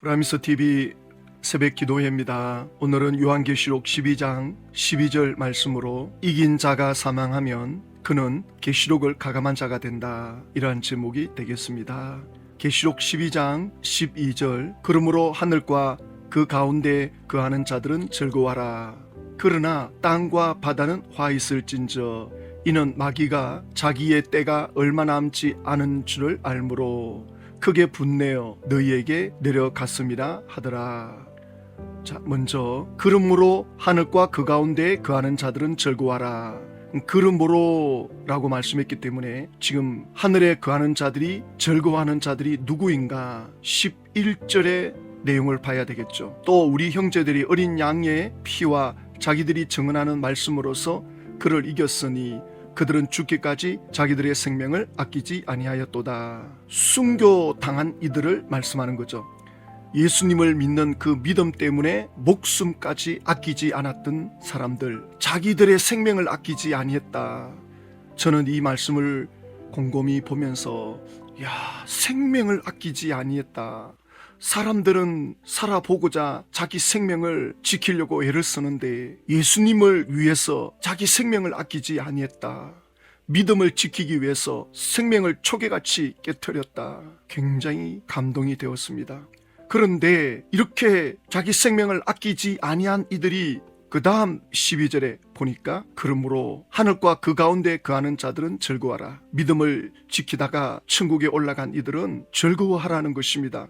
브라미스 TV 새벽 기도회입니다. 오늘은 요한계시록 12장 12절 말씀으로 이긴 자가 사망하면 그는 계시록을 가감한 자가 된다. 이러한 제목이 되겠습니다. 계시록 12장 12절 그러므로 하늘과 그 가운데 거하는 자들은 즐거워하라. 그러나 땅과 바다는 화 있을진저 이는 마귀가 자기의 때가 얼마 남지 않은 줄을 알므로 크게 분내어 너희에게 내려갔음이라 하더라. 자, 먼저 그러므로 하늘과 그 가운데 거하는 자들은 즐거워하라. 그러므로 라고 말씀했기 때문에 지금 하늘에 거하는 자들이 즐거워하는 자들이 누구인가 11절의 내용을 봐야 되겠죠. 또 우리 형제들이 어린 양의 피와 자기들이 증언하는 말씀으로서 그를 이겼으니 그들은 죽기까지 자기들의 생명을 아끼지 아니하였도다. 순교당한 이들을 말씀하는 거죠. 예수님을 믿는 그 믿음 때문에 목숨까지 아끼지 않았던 사람들, 자기들의 생명을 아끼지 아니했다. 저는 이 말씀을 곰곰이 보면서 생명을 아끼지 아니했다. 사람들은 살아보고자 자기 생명을 지키려고 애를 쓰는데 예수님을 위해서 자기 생명을 아끼지 아니했다. 믿음을 지키기 위해서 생명을 초계같이 깨트렸다. 굉장히 감동이 되었습니다. 그런데 이렇게 자기 생명을 아끼지 아니한 이들이 그 다음 12절에 보니까 그러므로 하늘과 그 가운데 거하는 자들은 즐거워하라. 믿음을 지키다가 천국에 올라간 이들은 즐거워하라는 것입니다.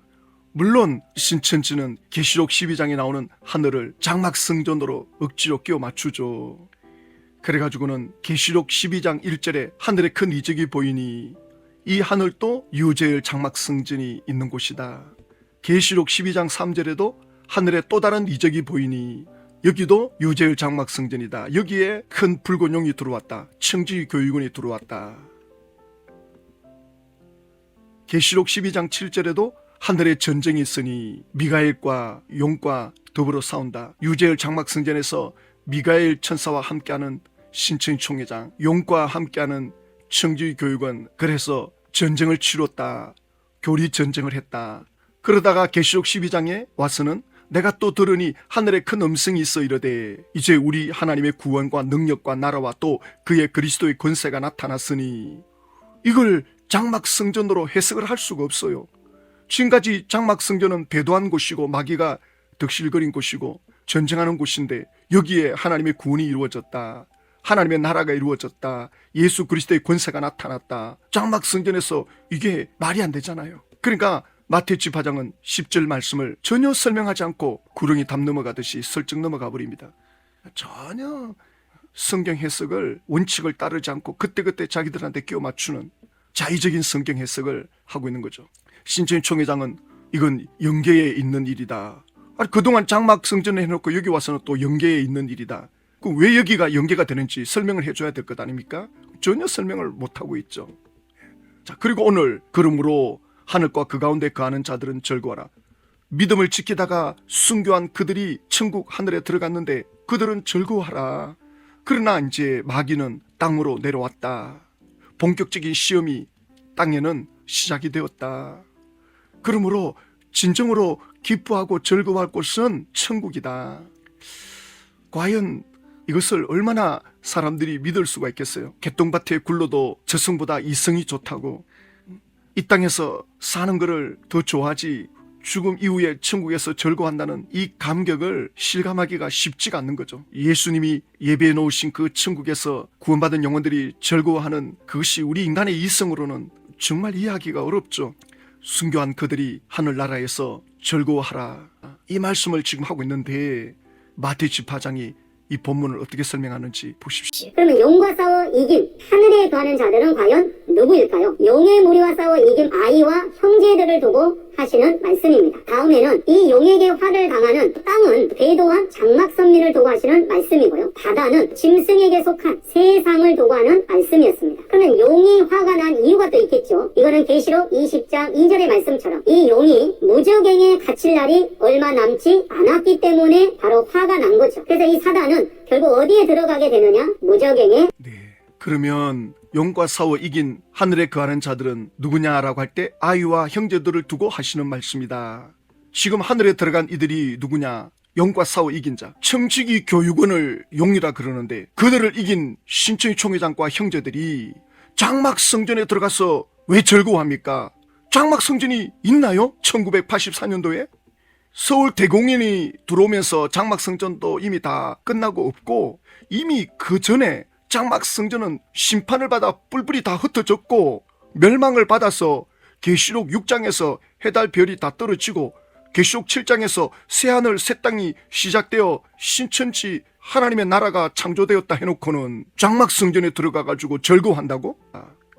물론 신천지는 계시록 12장에 나오는 하늘을 장막성전으로 억지로 끼워 맞추죠. 그래가지고는 계시록 12장 1절에 하늘에 큰 이적이 보이니 이 하늘도 유재열 장막성전이 있는 곳이다. 계시록 12장 3절에도 하늘에 또 다른 이적이 보이니 여기도 유재열 장막성전이다. 여기에 큰 붉은 용이 들어왔다. 청지교육원이 들어왔다. 계시록 12장 7절에도 하늘에 전쟁이 있으니 미가엘과 용과 더불어 싸운다. 유재열 장막성전에서 미가엘 천사와 함께하는 신천 총회장, 용과 함께하는 청지교육원, 그래서 전쟁을 치렀다. 교리 전쟁을 했다. 그러다가 계시록 12장에 와서는 내가 또 들으니 하늘에 큰 음성이 있어 이르되 이제 우리 하나님의 구원과 능력과 나라와 또 그의 그리스도의 권세가 나타났으니, 이걸 장막성전으로 해석을 할 수가 없어요. 지금까지 장막성전은 배도한 곳이고 마귀가 득실거린 곳이고 전쟁하는 곳인데 여기에 하나님의 구원이 이루어졌다. 하나님의 나라가 이루어졌다. 예수 그리스도의 권세가 나타났다. 장막성전에서 이게 말이 안 되잖아요. 그러니까 마태복음 18장은 10절 말씀을 전혀 설명하지 않고 구렁이 담 넘어가듯이 슬쩍 넘어가 버립니다. 전혀 성경 해석을 원칙을 따르지 않고 그때그때 자기들한테 끼워 맞추는 자의적인 성경 해석을 하고 있는 거죠. 신천 총회장은 이건 영계에 있는 일이다. 그동안 장막성전에 해놓고 여기 와서는 또 영계에 있는 일이다. 그럼 왜 여기가 영계가 되는지 설명을 해줘야 될 것 아닙니까? 전혀 설명을 못하고 있죠. 자, 그리고 오늘 그러므로 하늘과 그 가운데 거하는 자들은 즐거워하라. 믿음을 지키다가 순교한 그들이 천국 하늘에 들어갔는데 그들은 즐거워하라. 그러나 이제 마귀는 땅으로 내려왔다. 본격적인 시험이 땅에는 시작이 되었다. 그러므로 진정으로 기뻐하고 즐거워할 곳은 천국이다. 과연 이것을 얼마나 사람들이 믿을 수가 있겠어요? 개똥밭에 굴러도 저승보다 이승이 좋다고, 이 땅에서 사는 것을 더 좋아하지 죽음 이후에 천국에서 즐거워한다는 이 감격을 실감하기가 쉽지가 않는 거죠. 예수님이 예배해 놓으신 그 천국에서 구원받은 영혼들이 즐거워하는 그것이 우리 인간의 이성으로는 정말 이해하기가 어렵죠. 순교한 그들이 하늘나라에서 즐거워하라. 이 말씀을 지금 하고 있는데 마태복음 18장이 이 본문을 어떻게 설명하는지 보십시오. 그러면 용과 싸워 이긴 하늘에 거하는 자들은 과연 누구일까요? 용의 무리와 싸워 이긴 아이와 형제들을 두고 하시는 말씀입니다. 다음에는 이 용에게 화를 당하는 땅은 배도한 장막선민을 두고 하시는 말씀이고요. 바다는 짐승에게 속한 세상을 두고 하는 말씀이었습니다. 그러면 용이 화가 난 이유가 또 있겠죠. 이거는 계시록 20장 2절의 말씀처럼 이 용이 무저갱에 갇힐 날이 얼마 남지 않았기 때문에 바로 화가 난 거죠. 그래서 이 사단은 결국 어디에 들어가게 되느냐? 무저갱에. 네. 그러면 용과 싸워 이긴 하늘에 거하는 자들은 누구냐라고 할 때 아이와 형제들을 두고 하시는 말씀이다. 지금 하늘에 들어간 이들이 누구냐? 용과 싸워 이긴 자. 청지기 교육원을 용이라 그러는데 그들을 이긴 신천지 총회장과 형제들이 장막성전에 들어가서 왜 즐거워합니까? 장막성전이 있나요? 1984년도에? 서울 대공연이 들어오면서 장막성전도 이미 다 끝나고 없고 이미 그 전에 장막성전은 심판을 받아 뿔뿔이 다 흩어졌고 멸망을 받아서 계시록 6장에서 해달 별이 다 떨어지고 계시록 7장에서 새하늘 새 땅이 시작되어 신천지 하나님의 나라가 창조되었다 해놓고는 장막성전에 들어가가지고 즐거워한다고?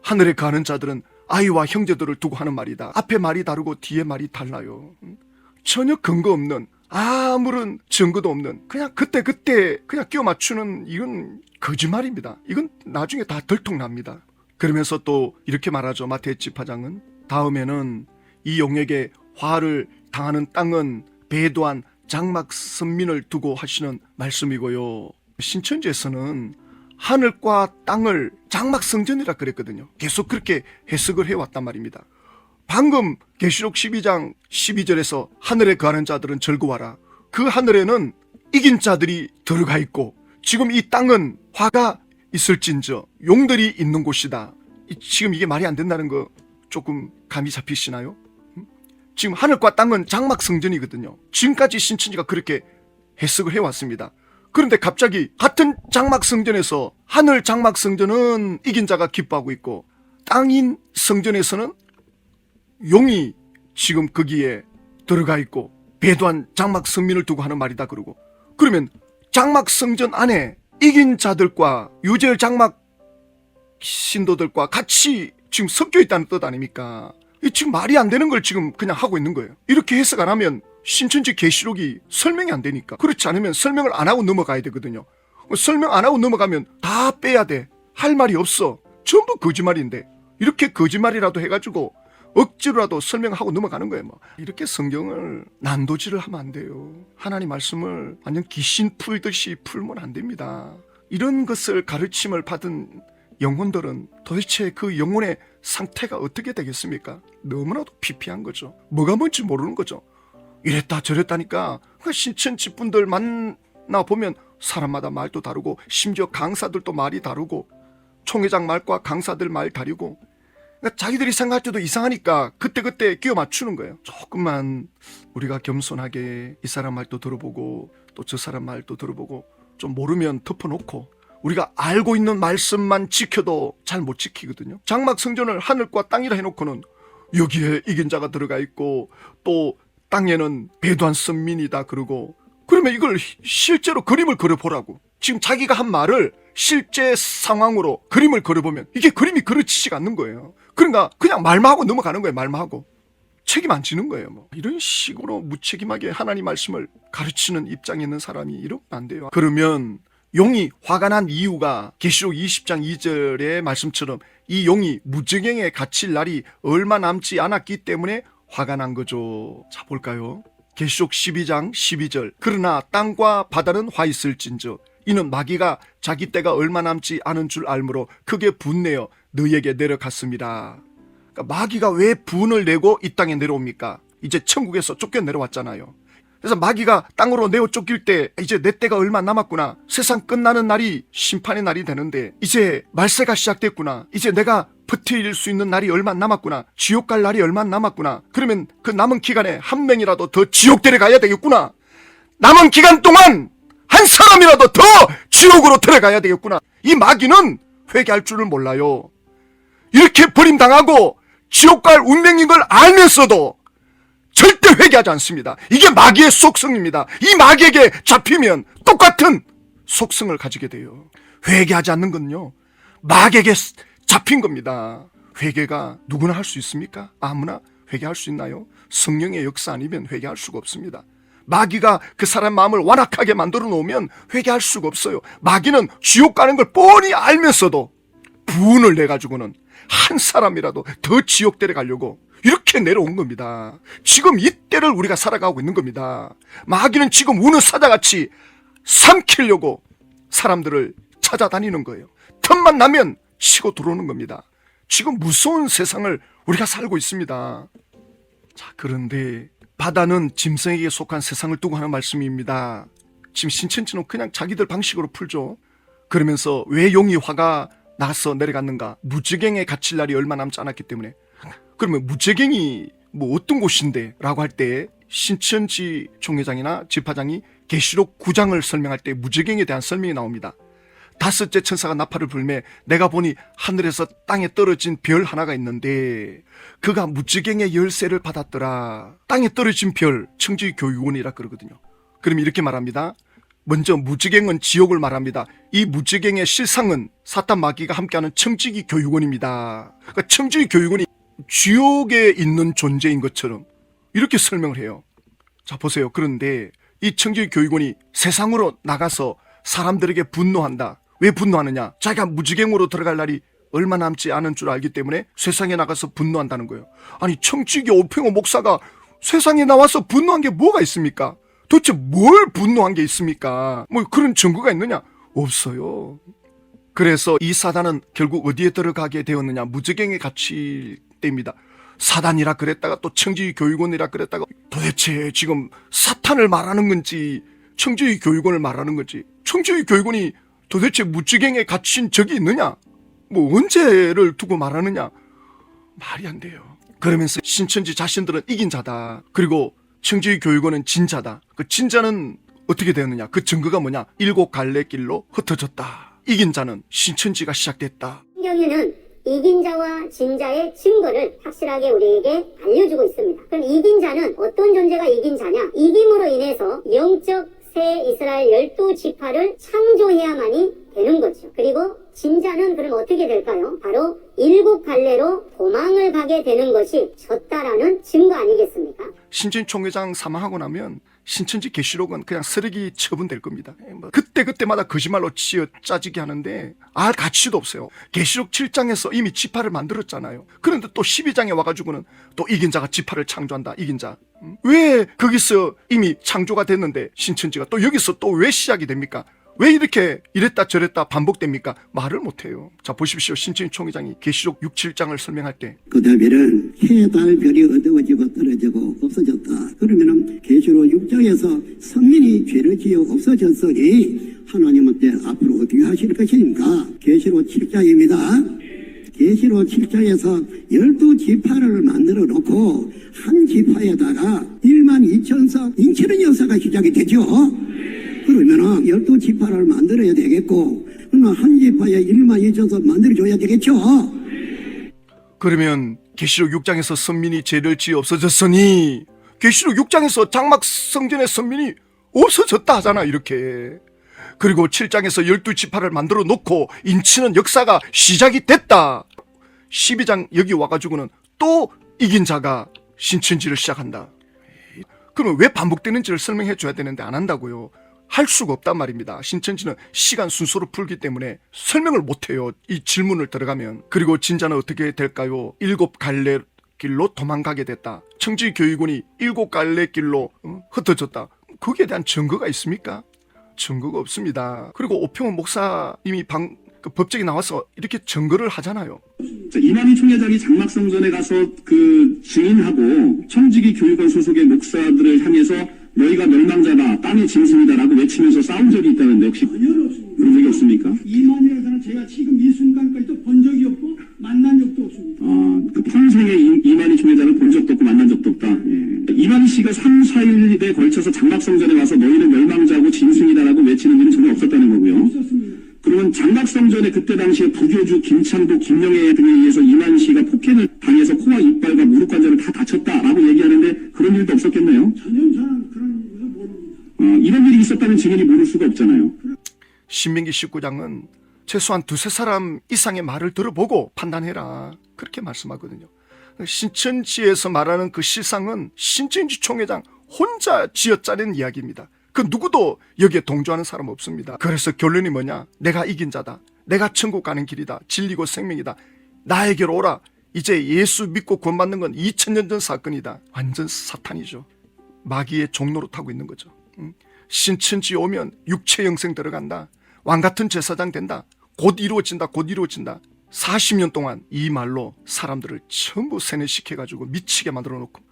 하늘에 가는 자들은 아이와 형제들을 두고 하는 말이다. 앞에 말이 다르고 뒤에 말이 달라요. 전혀 근거 없는 아무런 증거도 없는 그냥 그때 그냥 끼워 맞추는 이건 거짓말입니다. 이건 나중에 다 들통납니다. 그러면서 또 이렇게 말하죠. 마태의 집화장은 다음에는 이 용에게 화를 당하는 땅은 배도한 장막 선민을 두고 하시는 말씀이고요. 신천지에서는 하늘과 땅을 장막 성전이라 그랬거든요. 계속 그렇게 해석을 해왔단 말입니다. 방금 계시록 12장 12절에서 하늘에 거하는 자들은 즐거워하라. 그 하늘에는 이긴 자들이 들어가 있고 지금 이 땅은 화가 있을진저 용들이 있는 곳이다. 지금 이게 말이 안 된다는 거 조금 감이 잡히시나요? 지금 하늘과 땅은 장막 성전이거든요. 지금까지 신천지가 그렇게 해석을 해왔습니다. 그런데 갑자기 같은 장막 성전에서 하늘 장막 성전은 이긴 자가 기뻐하고 있고 땅인 성전에서는 용이 지금 거기에 들어가 있고 배도한 장막 성민을 두고 하는 말이다 그러고 그러면 장막 성전 안에 이긴 자들과 유재열 장막 신도들과 같이 지금 섞여 있다는 뜻 아닙니까? 지금 말이 안 되는 걸 지금 그냥 하고 있는 거예요. 이렇게 해석 안 하면 신천지 계시록이 설명이 안 되니까. 그렇지 않으면 설명을 안 하고 넘어가야 되거든요. 설명 안 하고 넘어가면 다 빼야 돼. 할 말이 없어. 전부 거짓말인데 이렇게 거짓말이라도 해가지고 억지로라도 설명하고 넘어가는 거예요. 뭐. 이렇게 성경을 난도질을 하면 안 돼요. 하나님 말씀을 완전 귀신 풀듯이 풀면 안 됩니다. 이런 것을 가르침을 받은 영혼들은 도대체 그 영혼의 상태가 어떻게 되겠습니까? 너무나도 피폐한 거죠. 뭐가 뭔지 모르는 거죠. 이랬다 저랬다니까 신천지 분들 만나보면 사람마다 말도 다르고 심지어 강사들도 말이 다르고 총회장 말과 강사들 말 다르고 그러니까 자기들이 생각할 때도 이상하니까 그때그때 끼워 맞추는 거예요. 조금만 우리가 겸손하게 이 사람 말도 들어보고 또 저 사람 말도 들어보고 좀 모르면 덮어놓고 우리가 알고 있는 말씀만 지켜도 잘 못 지키거든요. 장막 성전을 하늘과 땅이라 해놓고는 여기에 이긴 자가 들어가 있고 또 땅에는 배도한 선민이다 그러고 그러면 이걸 실제로 그림을 그려보라고. 지금 자기가 한 말을 실제 상황으로 그림을 그려보면 이게 그림이 그려지지가 않는 거예요. 그러니까 그냥 말만 하고 넘어가는 거예요. 말만 하고. 책임 안 지는 거예요. 뭐. 이런 식으로 무책임하게 하나님 말씀을 가르치는 입장에 있는 사람이 이러면 안 돼요. 그러면 용이 화가 난 이유가 계시록 20장 2절의 말씀처럼 이 용이 무저갱에 갇힐 날이 얼마 남지 않았기 때문에 화가 난 거죠. 자 볼까요? 계시록 12장 12절 그러나 땅과 바다는 화 있을진저 이는 마귀가 자기 때가 얼마 남지 않은 줄 알므로 크게 분내어 너희에게 내려갔습니다. 그러니까 마귀가 왜 분을 내고 이 땅에 내려옵니까? 이제 천국에서 쫓겨 내려왔잖아요. 그래서 마귀가 땅으로 내어 쫓길 때 이제 내 때가 얼마 남았구나. 세상 끝나는 날이 심판의 날이 되는데 이제 말세가 시작됐구나. 이제 내가 버틸 수 있는 날이 얼마 남았구나. 지옥 갈 날이 얼마 남았구나. 그러면 그 남은 기간에 한 명이라도 더 지옥 데려가야 되겠구나. 남은 기간 동안 한 사람이라도 더 지옥으로 들어가야 되겠구나. 이 마귀는 회개할 줄을 몰라요. 이렇게 버림당하고 지옥 갈 운명인 걸 알면서도 절대 회개하지 않습니다. 이게 마귀의 속성입니다. 이 마귀에게 잡히면 똑같은 속성을 가지게 돼요. 회개하지 않는 건요 마귀에게 잡힌 겁니다. 회개가 누구나 할 수 있습니까? 아무나 회개할 수 있나요? 성령의 역사 아니면 회개할 수가 없습니다. 마귀가 그 사람 마음을 완악하게 만들어 놓으면 회개할 수가 없어요. 마귀는 지옥 가는 걸 뻔히 알면서도 분을 내가지고는 한 사람이라도 더 지옥 데려가려고 이렇게 내려온 겁니다. 지금 이때를 우리가 살아가고 있는 겁니다. 마귀는 지금 우는 사자같이 삼키려고 사람들을 찾아다니는 거예요. 틈만 나면 치고 들어오는 겁니다. 지금 무서운 세상을 우리가 살고 있습니다. 자, 그런데 바다는 짐승에게 속한 세상을 두고 하는 말씀입니다. 지금 신천지는 그냥 자기들 방식으로 풀죠. 그러면서 왜 용이 화가 나서 내려갔는가? 무지갱에 갇힐 날이 얼마 남지 않았기 때문에. 그러면 무지갱이 뭐 어떤 곳인데? 라고 할 때 신천지 총회장이나 지파장이 계시록 9장을 설명할 때 무지갱에 대한 설명이 나옵니다. 다섯째 천사가 나팔을 불매 내가 보니 하늘에서 땅에 떨어진 별 하나가 있는데 그가 무지갱의 열쇠를 받았더라. 땅에 떨어진 별, 청지 교육원이라 그러거든요. 그럼 이렇게 말합니다. 먼저 무지갱은 지옥을 말합니다. 이 무지갱의 실상은 사탄 마귀가 함께하는 청지기 교육원입니다. 그러니까 청지기 교육원이 지옥에 있는 존재인 것처럼 이렇게 설명을 해요. 자 보세요. 그런데 이 청지기 교육원이 세상으로 나가서 사람들에게 분노한다. 왜 분노하느냐? 자기가 무지갱으로 들어갈 날이 얼마 남지 않은 줄 알기 때문에 세상에 나가서 분노한다는 거예요. 아니 청지기 오평호 목사가 세상에 나와서 분노한 게 뭐가 있습니까? 도대체 뭘 분노한 게 있습니까? 뭐 그런 증거가 있느냐? 없어요. 그래서 이 사단은 결국 어디에 들어가게 되었느냐? 무지갱에 갇힐 때입니다. 사단이라 그랬다가 또 청지기 교육원이라 그랬다가 도대체 지금 사탄을 말하는 건지 청지기 교육원을 말하는 건지 청지기 교육원이 도대체 무지갱에 갇힌 적이 있느냐? 뭐 언제를 두고 말하느냐? 말이 안 돼요. 그러면서 신천지 자신들은 이긴 자다. 그리고 청지기 교육원은 진자다. 그 진자는 어떻게 되었느냐? 그 증거가 뭐냐? 7 갈래길로 흩어졌다. 이긴 자는 신천지가 시작됐다. 성경에는 이긴 자와 진자의 증거를 확실하게 우리에게 알려주고 있습니다. 그럼 이긴 자는 어떤 존재가 이긴 자냐? 이김으로 인해서 영적 새 이스라엘 12지파를 창조해야만이 되는 거죠. 그리고 진자는 그럼 어떻게 될까요? 바로 7 갈래로 도망을 가게 되는 것이 졌다라는 증거 아니겠습니까? 신천 총회장 사망하고 나면 신천지 계시록은 그냥 쓰레기 처분될 겁니다. 뭐 그때마다 거짓말로 치어 짜지게 하는데 알 가치도 없어요. 계시록 7장에서 이미 지파를 만들었잖아요. 그런데 또 12장에 와가지고는 또 이긴 자가 지파를 창조한다. 이긴 자. 왜 거기서 이미 창조가 됐는데 신천지가 또 여기서 또 왜 시작이 됩니까? 왜 이렇게 이랬다 저랬다 반복됩니까? 말을 못해요. 자 보십시오. 신천지 총회장이 계시록 6, 7장을 설명할 때 그 다음에는 해, 달, 별이 어두워지고 떨어지고 없어졌다. 그러면은 계시록 6장에서 선민이 죄를 지어 없어졌으니 하나님은 때 앞으로 어떻게 하실 것입니까? 계시록 7장입니다. 계시록 7장에서 12지파를 만들어 놓고 한 지파에다가 12,000석 인치는 역사가 시작이 되죠. 그러면은 12지파를 만들어야 되겠고 그러면 한 지파에 12,000석 만들어줘야 되겠죠. 그러면 계시록 6장에서 선민이 죄를 지어 없어졌으니 계시록 6장에서 장막 성전의 선민이 없어졌다 하잖아 이렇게. 그리고 7장에서 12지파를 만들어 놓고 인치는 역사가 시작이 됐다. 12장 여기 와가지고는 또 이긴 자가 신천지를 시작한다. 그러면 왜 반복되는지를 설명해 줘야 되는데 안 한다고요. 할 수가 없단 말입니다. 신천지는 시간 순서로 풀기 때문에 설명을 못해요. 이 질문을 들어가면. 그리고 진자는 어떻게 될까요? 7 갈래 길로 도망가게 됐다. 청지 교육원이 7 갈래 길로 흩어졌다. 거기에 대한 증거가 있습니까? 증거가 없습니다. 그리고 오평원 목사님이 그 법정에 나와서 이렇게 증거를 하잖아요. 이만희 총회장이 장막성전에 가서 그 증인하고 청지기 교육원 소속의 목사들을 향해서 너희가 멸망자다, 땅의 짐승이다라고 외치면서 싸운 적이 있다는데 혹시 그런 적이 없습니까? 이만희라는 사람 제가 지금 이 순간까지도 본 적이 없고 만난 적도 없습니다. 그 평생에 이만희 총회장을 본 적도 없고 만난 적도 없다. 예. 이만희 씨가 3, 4일에 걸쳐서 장막성전에 와서 너희는 멸망자고 짐승이다라고 외치는 일은 전혀 없었다는 거고요. 없었습니다. 그러면 장막성전에 그때 당시에 부교주 김창도, 김명애 등에 의해서 이만희 씨가 폭행을 당해서 코와 이빨과 무릎 관절을 다 다쳤다라고 얘기하는데 그런 일도 없었겠네요. 전혀 저는 그런 일을 모릅니다. 이런 일이 있었다는 증인이 모를 수가 없잖아요. 신명기 19장은 최소한 2-3사람 이상의 말을 들어보고 판단해라. 그렇게 말씀하거든요. 신천지에서 말하는 그 실상은 신천지 총회장 혼자 지어짜낸 이야기입니다. 그 누구도 여기에 동조하는 사람 없습니다. 그래서 결론이 뭐냐? 내가 이긴 자다. 내가 천국 가는 길이다. 진리고 생명이다. 나에게로 오라. 이제 예수 믿고 구원받는 건 2000년 전 사건이다. 완전 사탄이죠. 마귀의 종로로 타고 있는 거죠. 신천지 오면 육체 영생 들어간다. 왕같은 제사장 된다. 곧 이루어진다. 곧 이루어진다. 40년 동안 이 말로 사람들을 전부 세뇌시켜가지고 미치게 만들어 놓고,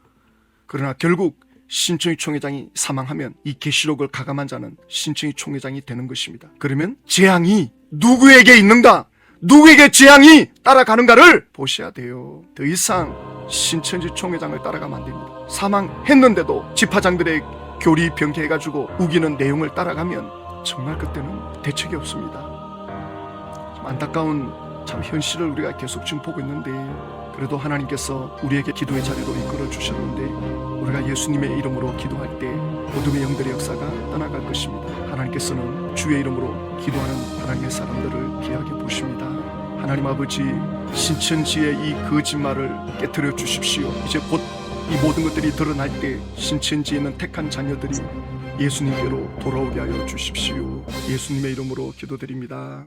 그러나 결국 신청희 총회장이 사망하면 이 계시록을 가감한 자는 신청희 총회장이 되는 것입니다. 그러면 재앙이 누구에게 있는가? 누구에게 재앙이 따라가는가를 보셔야 돼요. 더 이상 신천지 총회장을 따라가면 안 됩니다. 사망했는데도 집화장들의 교리 변개해가지고 우기는 내용을 따라가면 정말 그때는 대책이 없습니다. 좀 안타까운 참 현실을 우리가 계속 지금 보고 있는데, 그래도 하나님께서 우리에게 기도의 자리로 이끌어 주셨는데, 우리가 예수님의 이름으로 기도할 때 어둠의 영들의 역사가 떠나갈 것입니다. 하나님께서는 주의 이름으로 기도하는 하나님의 사람들을 귀하게 보십니다. 하나님 아버지, 신천지의 이 거짓말을 깨뜨려 주십시오. 이제 곧 이 모든 것들이 드러날 때 신천지에 있는 택한 자녀들이 예수님께로 돌아오게 하여 주십시오. 예수님의 이름으로 기도드립니다.